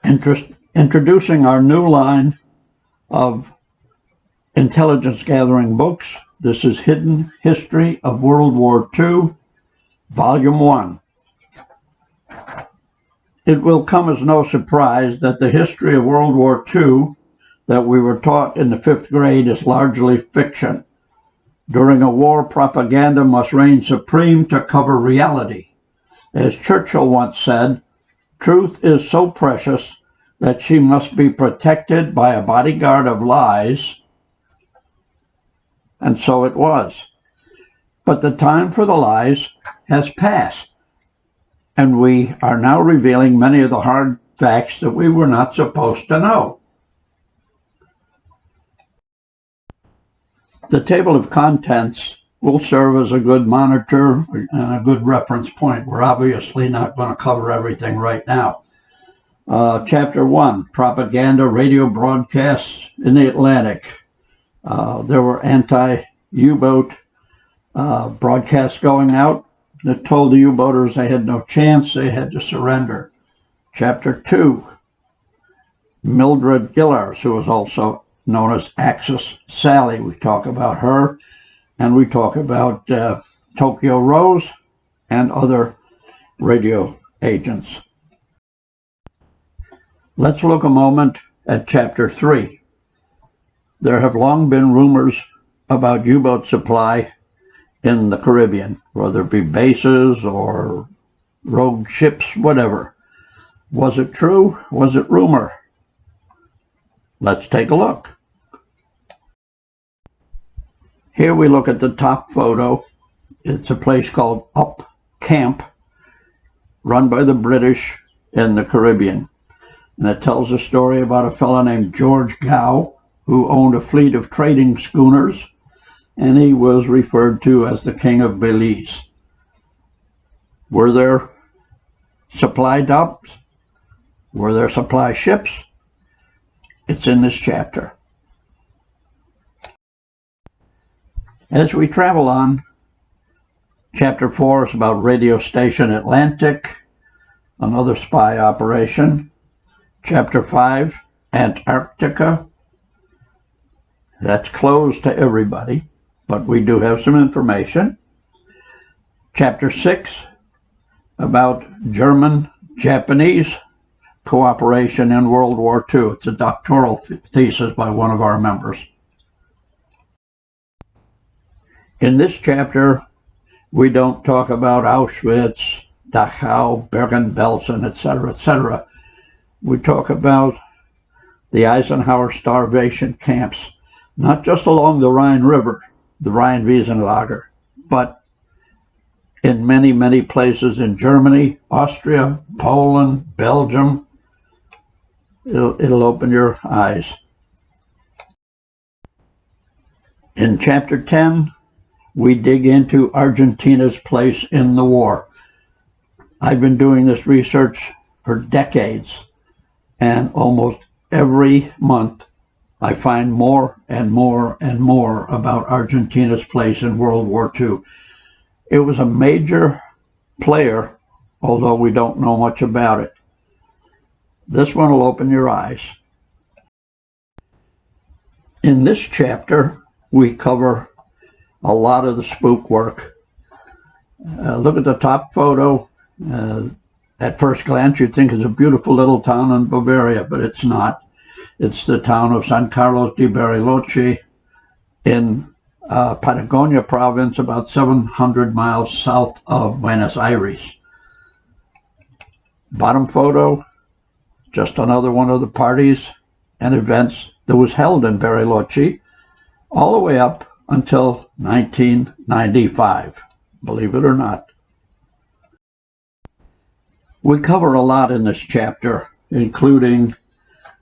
Introducing our new line of intelligence gathering books. This is Hidden History of World War II, Volume 1. It will come as no surprise that the history of World War II that we were taught in the 5th grade is largely fiction. During a war, propaganda must reign supreme to cover reality. As Churchill once said, truth is so precious that she must be protected by a bodyguard of lies, and so it was. But the time for the lies has passed, and we are now revealing many of the hard facts that we were not supposed to know. The table of contents will serve as a good monitor and a good reference point. We're obviously not going to cover everything right now. Chapter 1, Propaganda Radio Broadcasts in the Atlantic. There were anti-U-boat broadcasts going out that told the U-boaters they had no chance, they had to surrender. Chapter 2, Mildred Gillars, who was also known as Axis Sally. We talk about her, and we talk about Tokyo Rose and other radio agents. Let's look a moment at Chapter 3. There have long been rumors about U-boat supply in the Caribbean, whether it be bases or rogue ships, whatever. Was it true? Was it rumor? Let's take a look. Here we look at the top photo. It's a place called Up Camp, run by the British in the Caribbean. And it tells a story about a fellow named George Gow, who owned a fleet of trading schooners, and he was referred to as the King of Belize. Were there supply docks? Were there supply ships? It's in this chapter. As we travel on, Chapter 4 is about Radio Station Atlantic, another spy operation. Chapter 5, Antarctica. That's closed to everybody, but we do have some information. Chapter 6, about German-Japanese cooperation in World War II. It's a doctoral thesis by one of our members. In this chapter, we don't talk about Auschwitz, Dachau, Bergen-Belsen, etc., etc. We talk about the Eisenhower starvation camps, not just along the Rhine River, the Rhine-Wiesenlager, but in many, many places in Germany, Austria, Poland, Belgium. It'll open your eyes. In Chapter 10, we dig into Argentina's place in the war. I've been doing this research for decades, and almost every month I find more and more and more about Argentina's place in World War II. It was a major player, although we don't know much about it. This one will open your eyes. In this chapter, we cover a lot of the spook work. Look at the top photo. At first glance, you'd think it's a beautiful little town in Bavaria, but it's not. It's the town of San Carlos de Bariloche in Patagonia province, about 700 miles south of Buenos Aires. Bottom photo, just another one of the parties and events that was held in Bariloche all the way up until 1995, believe it or not. We cover a lot in this chapter, including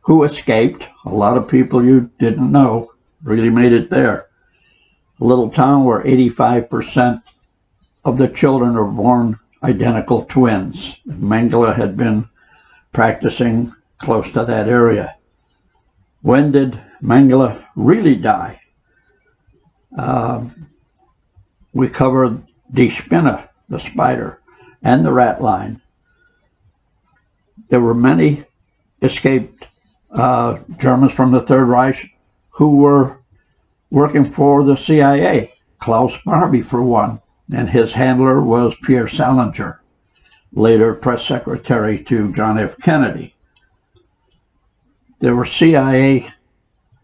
who escaped. A lot of people you didn't know really made it there. A little town where 85% of the children are born identical twins. Mengele had been practicing close to that area. When did Mengele really die? We covered Die Spinne, the spider, and the rat line. There were many escaped Germans from the Third Reich who were working for the CIA. Klaus Barbie, for one, and his handler was Pierre Salinger, later press secretary to John F. Kennedy. There were CIA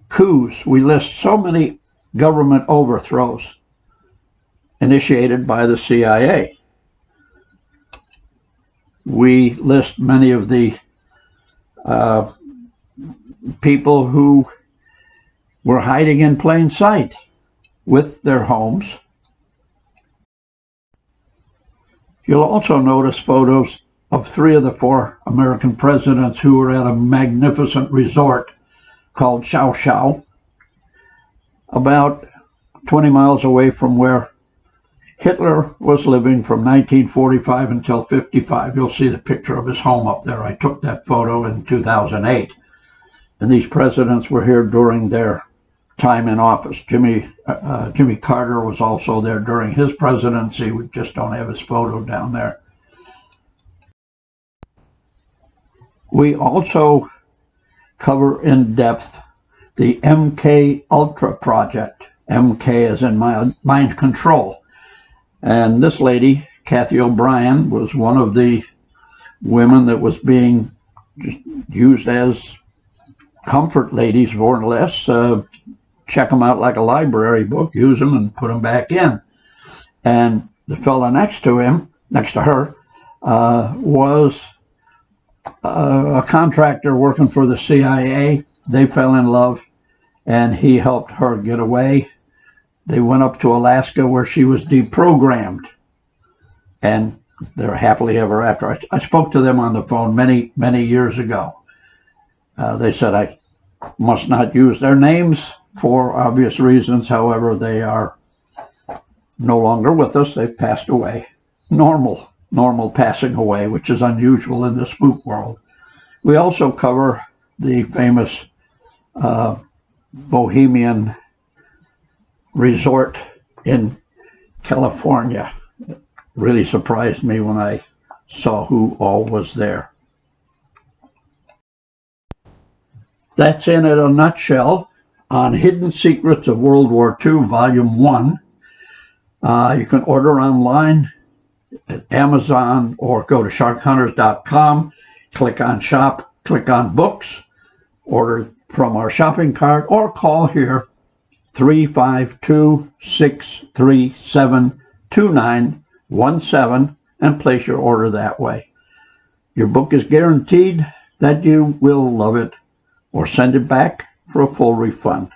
coups. We list so many government overthrows initiated by the CIA. We list many of the people who were hiding in plain sight with their homes. You'll also notice photos of 3 of the 4 American presidents who were at a magnificent resort called Chow Chow, about 20 miles away from where Hitler was living from 1945 until 55. You'll see the picture of his home up there. I took that photo in 2008. And these presidents were here during their time in office. Jimmy Carter was also there during his presidency. We just don't have his photo down there. We also cover in depth the MK Ultra project. MK as in mind control. And this lady, Kathy O'Brien, was one of the women that was being just used as comfort ladies, more or less. Check them out like a library book, use them and put them back in. And the fella next to her, was a contractor working for the CIA. They fell in love, and he helped her get away. They went up to Alaska where she was deprogrammed, and they're happily ever after. I spoke to them on the phone many, many years ago. They said I must not use their names for obvious reasons. However, they are no longer with us. They've passed away. Normal passing away, which is unusual in the spook world. We also cover the famous Bohemian resort in California. It really surprised me when I saw who all was there. That's in a nutshell on Hidden Secrets of World War II, Volume 1. You can order online at Amazon or go to sharkhunters.com, click on shop, click on books, order from our shopping cart, or call here 352-637-2917 and place your order that way. Your book is guaranteed that you will love it, or send it back for a full refund.